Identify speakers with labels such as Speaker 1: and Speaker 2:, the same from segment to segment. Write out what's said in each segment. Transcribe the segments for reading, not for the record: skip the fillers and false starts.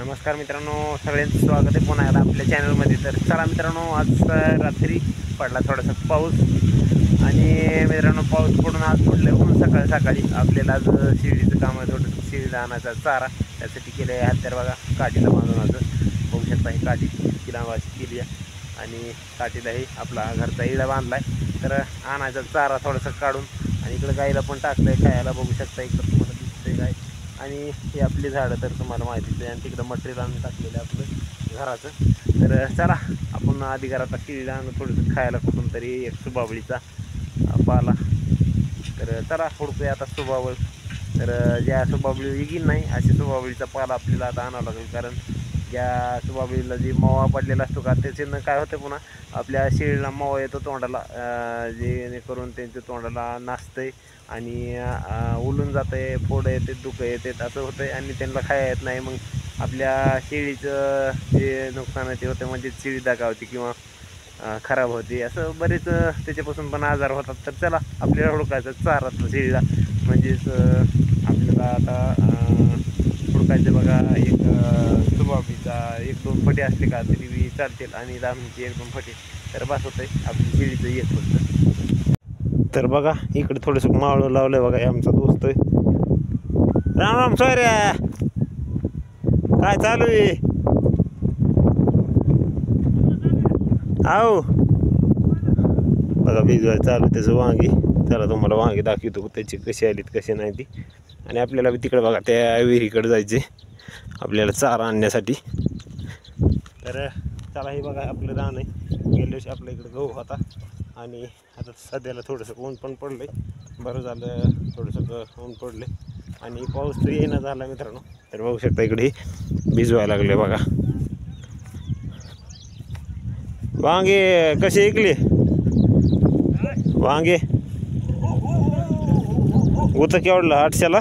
Speaker 1: नमस्कार मित्रांनो, सगळ्यांचं स्वागत आहे पुन्हा एकदा आपल्या चॅनलमध्ये। तर चला मित्रांनो, आज रात्री पडला थोडासा पाऊस आणि मित्रांनो पाऊस पडून आज पडलं ऊन सकाळी आपल्याला आज शिडीचं काम आहे, थोडंसं शिडीला आणायचा चारा त्यासाठी केलं आहे। हात तर बघा काठीला बांधून आज बघू शकता, ही काठी किला केली आहे आणि काठीलाही आपला घरचा इळा बांधला आहे। तर आणायचा चारा थोडासा काढून आणि इकडं गाईला पण टाकलं आहे खायला, बघू शकता इकडं तुम्हाला दिसतंय गाय। आणि हे आपली झाडं तर तुम्हाला माहितीच आहे, आणि तिकडं मटेरियल आणून टाकलेलं आहे आपलं घराचं। तर चला आपण आधी घरात केळीला आणून थोडंसं खायला कुठून तरी एक सुबावळीचा पाला। तर चला हुडकूया आता सुबावळ। तर ज्या सुबावळी येईल नाही अशी सुबावळीचा पाला आपल्याला आता आणावं लागेल, कारण ज्या सुबावळीला जी मावा पडलेला असतो का त्याच्यानं काय होतं पुन्हा आपल्या शेळीला मावा येतो तोंडाला, जेणेकरून त्यांच्या तोंडाला नाचतंय आणि उलून जाते, फोड येते, दुखं येते, असं होतं आणि त्यांना खायला येत नाही। मग आपल्या शेळीचं जे नुकसान आहे ते होतं, म्हणजे शेळी दाखवते किंवा खराब होते, असं बरेच त्याच्यापासून पण आजार होतात। तर चला आपल्याला हुडकायचं चारा शेळीला, म्हणजेच आपल्याला आता हुडकायचं बघा एक सुबावळीचा 1-2 फटे असले का तरी चालतील, आणि दामणीची 1-2 फटे तर बस होतंय आपली शेळीचं एक फक्त। तर बघा इकडे थोडंसं मावळं लावलंय बघा, हे आमचा दोस्त आहे। राम राम सोयऱ्या, काय चालू आहे? आओ बघा भिजवायला चालू त्याचं वांगी। चला तुम्हाला वांगी दाखवतो त्याची कशी आलीत कशी नाही ती, आणि आपल्याला तिकडे बघा त्या विहिरीकडे जायचे आपल्याला चारा आणण्यासाठी। तर चला हे बघा आपलं रान आहे, गेल्या वर्षी आपल्या इकडे गहू होता आणि आता सध्याला थोडंसं ऊन पण पडलं आहे, बरं झालं थोडंसं ऊन पडलं आणि पाऊस तर येणं झाला मित्रांनो। तर बघू शकता इकडे भिजवायला लागले बघा वांगे। कसे ऐकले वांगे? गुत केवढलं 800ला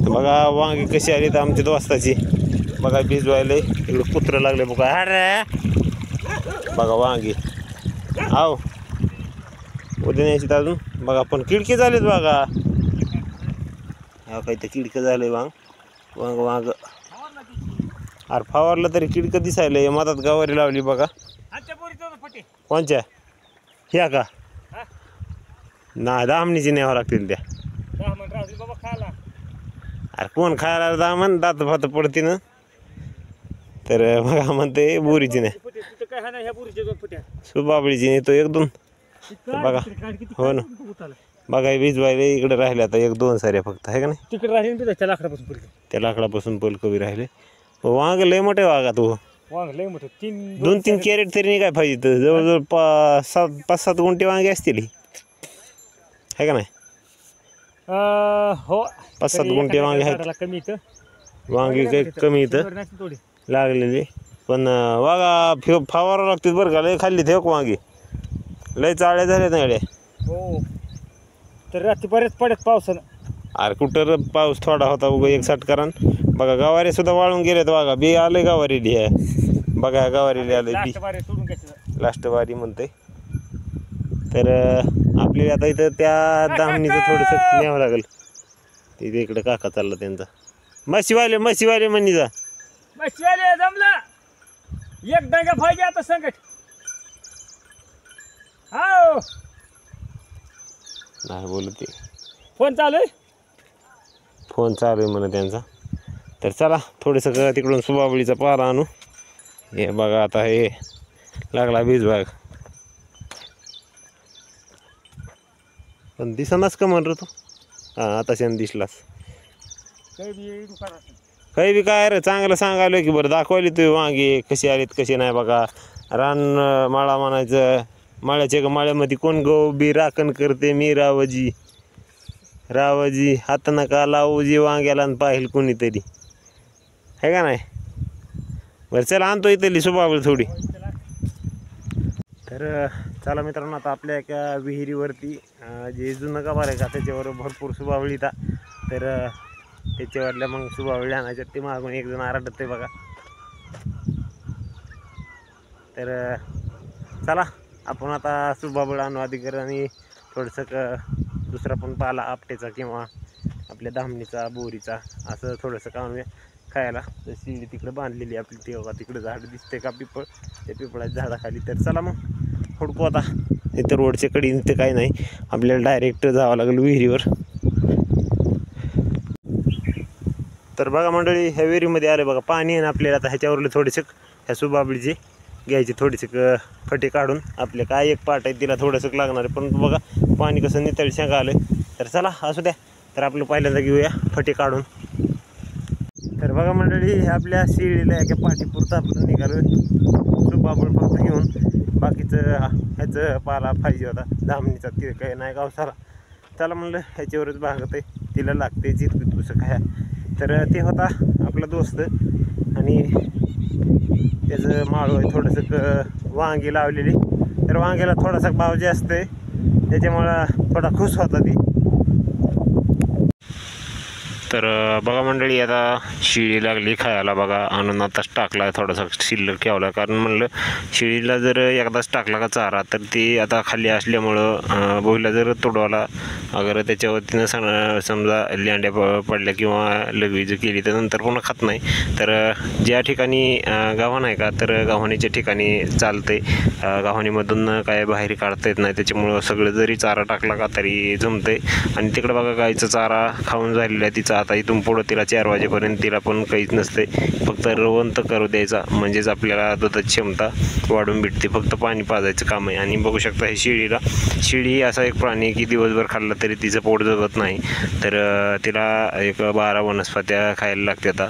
Speaker 1: बघा वांगे कशी आली तर आमच्या दोस्ताची बघा भिजवायला। इकडं कुत्रं लागले बघा, अरे बघा वांगी आव उद्या न्यायची अजून बघा, पण किडके झालेत बघा, हा काही तर किडकं झालंय वांग अरे फवारलं तरी किडकं दिसायला। मधात गवारी लावली बघा, कोणच्या ह्या का ना दामणीची न्यावं लागतील त्या। अरे कोण खायला दामन दात भात पडते ना, तर बघा म्हणते बोरीची नाही सुबावळीची नाही तो 1-2 बघा। हो ना बघा भिजवायला इकडे राहिले आता 1-2 साऱ्या फक्त आहे का नाही,
Speaker 2: तिकडे राहिले त्या
Speaker 1: लाकडापासून पलकवी राहिले। वांग लय मोठे वागा तू,
Speaker 2: वांग लय मोठं
Speaker 1: 2-3 कॅरेट तरी नाही काय पाहिजे तर जवळजवळ 5-7 गुंठे वांगे असतील आहे का नाही?
Speaker 2: हो
Speaker 1: 5-7 गुंठे वांगे आहेत,
Speaker 2: कमी
Speaker 1: वांगी काही कमी इथं लागलेली, पण वागा फवारा लागतील बरं का, लय खाल्ली ते वांगी लय चाळ्या झाल्या ना एवढ्या।
Speaker 2: हो तर रात्री बरेच पडत पावसानं।
Speaker 1: अरे कुठं पाऊस थोडा होता उगा एक सटकारण बघा, गवारी सुद्धा वाळून गेलेत बघा, बी आले गवारीली आहे बघा, गवारीली आले बी लास्ट वारी म्हणते। तर आपल्याला आता इथं त्या दामणीचं थोडंसं न्यावं लागेल, तिथे इकडे काका चालला त्यांचा म्हशीवाले म्हणी जा
Speaker 2: जमलं एक डांगा पाहिजे आता संकट। हो
Speaker 1: नाही बोलत ते,
Speaker 2: फोन चालू आहे
Speaker 1: म्हणा त्यांचा। तर चला थोडंसं तिकडून सुबावळीचा पाला आणू। हे बघा आता हे लागला भिजवाग, पण दिसनाच का म्हणतो तू? हां आता शेण दिसलास काही बी काय रे, चांगलं सांगायला की बरं दाखवायली तू वांगे कशी आलीत कशी नाही बघा। रान माळा म्हणायचं, माळ्याच्या माळ्यामध्ये कोण गहू बी राखण करते, मी रावजी हात नका लावूजी वांग्याला पाहिल कोणीतरी आहे का नाही? बरं चला आणतो इथली सुबावळी थोडी। तर चला मित्रांनो, आता आपल्या एका विहिरीवरती जे जुनं गाभार आहे का त्याच्यावर भरपूर सुबावळी येतात, तर त्याच्यावरल्या मग सुबावळी आणायच्या, ते मागून एक जण आरडत आहे बघा। तर चला आपण आता सुबावळी आणू अधिकार, आणि थोडंसं दुसरा पण पाला आपटेचा किंवा आपल्या धामणीचा बोरीचा असं थोडंसं काम खायला. तर शिडी तिकडे बांधलेली आपली ते बघा तिकडे झाड दिसते का पिपळ, त्या पिपळाच्या झाडाखाली. तर चला मग हुडकू आता. इथं रोडच्या कडे इथे काही नाही, आपल्याला डायरेक्ट जावं लागेल विहिरीवर. तर बघा मंडळी, ह्या विहिरीमध्ये आले बघा पाणी आहे ना आपल्याला. आता ह्याच्यावरले थोडेसे ह्या सुबाबळीचे घ्यायचे थोडेसे फटे काढून. आपले काय एक पाट आहे तिला थोडंसं लागणार आहे, पण बघा पाणी कसं नितळ शेंगा आलं. तर चला असू द्या, तर आपलं पहिल्यांदा घेऊया फटे काढून. तर बघा मंडळी, हे आपल्या शिळीला एका पाठीपुरतं आपण निघालो सुबाबळ फक्त घेऊन. बाकीचं ह्याचं पाला पाहिजे होता धामणीचा, ते काही नाही गावसाला. त्याला म्हणलं ह्याच्यावरच भागत आहे, तिला लागते जितकं तुझं काय. तर ते होता आपला दोस्त आणि त्याचं माळू आहे थोडंसं वांगी लावलेली. तर वांग्याला थोडासा भाव जास्त आहे, त्याच्यामुळं थोडा खुश होता ती. तर बघा मंडळी, आता शिळी लागली खायला बघा. आणून आताच टाकला, थोडासा शिल्लक ठेवला. कारण म्हणलं शिळीला जर एकदाच टाकला का चारा तर ती आता खाली असल्यामुळं बोईला जर तोडवाला अगर त्याच्यावरतीनं समजा लेंड्या पडल्या किंवा लगवी केली तर नंतर पुन्हा खात नाही. तर ज्या ठिकाणी गाव्हाण आहे का, तर गाव्हाणीच्या ठिकाणी चालते. गाव्हाणीमधून काय बाहेर काढता येत नाही, त्याच्यामुळं सगळं जरी चारा टाकला का तरी जमते. आणि तिकडं बघा गाईचा चारा खाऊन झालेला आहे तिचा. आता इथून पुढं तिला 4 वाजेपर्यंत तिला पण काहीच नसते, फक्त रवंत करू द्यायचा म्हणजेच आपल्याला दुधाची क्षमता वाढून भेटते. फक्त पाणी पाजायचं काम आहे. आणि बघू शकता हे शिळी असा एक प्राणी आहे की दिवसभर खाल्ला तरी तिचं पोट जगत नाही. तर तिला एक 12 वनस्पत्या खायला लागते आता.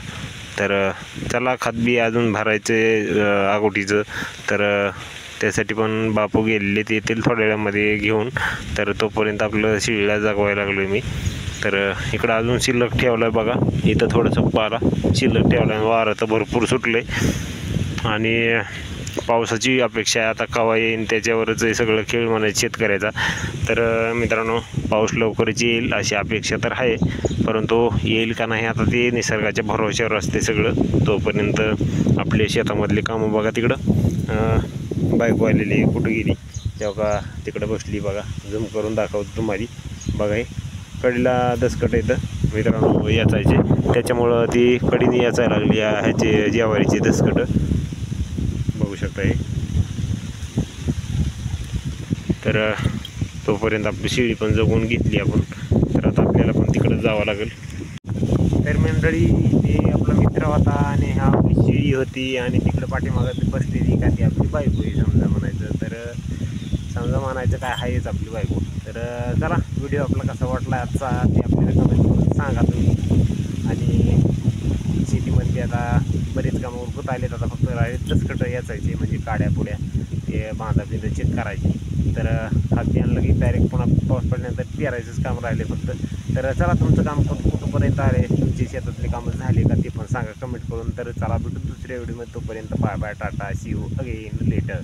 Speaker 1: तर चला खतबी अजून भरायचे आगोटीचं. तर त्यासाठी पण बापू गेलेले, ते येतील थोड्या वेळामध्ये घेऊन. तर तोपर्यंत आपलं शिळीला जगवायला लागलो मी. तर इकडं अजून शिल्लक ठेवलं आहे बघा, इथं थोडंसं पाला शिल्लक ठेवलं आहे. वारं तर भरपूर सुटले आणि पावसाची अपेक्षा आहे. आता केव्हा येईन त्याच्यावरच हे सगळं खेळ म्हणायचं शेतकऱ्याचा. तर मित्रांनो, पाऊस लवकरच येईल अशी अपेक्षा तर आहे, परंतु येईल का नाही आता ते निसर्गाच्या भरोश्यावर असते सगळं. तोपर्यंत आपले शेतामधली कामं बघा. तिकडं बाईक आलेली कुठं गेली तेव्हा तिकडं बसली बघा. झूम करून दाखवतो तुम्हाला बघा. हे कडीला दसकट येतं मित्रांनो याचायचे, त्याच्यामुळं ती कडीने याचायला लागली ह्याचे ज्वारीचे दसकट बघू शकता हे. तर तोपर्यंत आपली शिळी पण जगून घेतली आपण. तर आता आपल्याला पण तिकडं जावं लागेल. तर मंडळी, ते आपला मित्र होता आणि हा आपली शिळी होती आणि तिकडं पाठीमागं बसलेली का ती आपली बायको आहे समजा म्हणायचं. तर समजा म्हणायचं काय आहेच आपली बायको. तर चला व्हिडिओ आपला कसा वाटला आजचा ते आपल्याला कमेंट करून सांगा तुम्ही. आणि शेतीमध्ये आता बरेच कामं उरकत आलेत, आता फक्त दसकटं याचायचे म्हणजे काड्या पुड्या ते बांधा बिंदा चेक करायची. तर खाद्य आणलं की डायरेक्ट पुन्हा पाऊस पडल्यानंतर पेरायचंच काम राहिले फक्त. तर चला तुमचं काम कुठंपर्यंत आले, तुमची शेतातले कामं झाले का ते पण सांगा कमेंट करून. तर चला भेटू दुसऱ्या व्हिडिओमध्ये. तोपर्यंत bye bye, tata, see you again letter.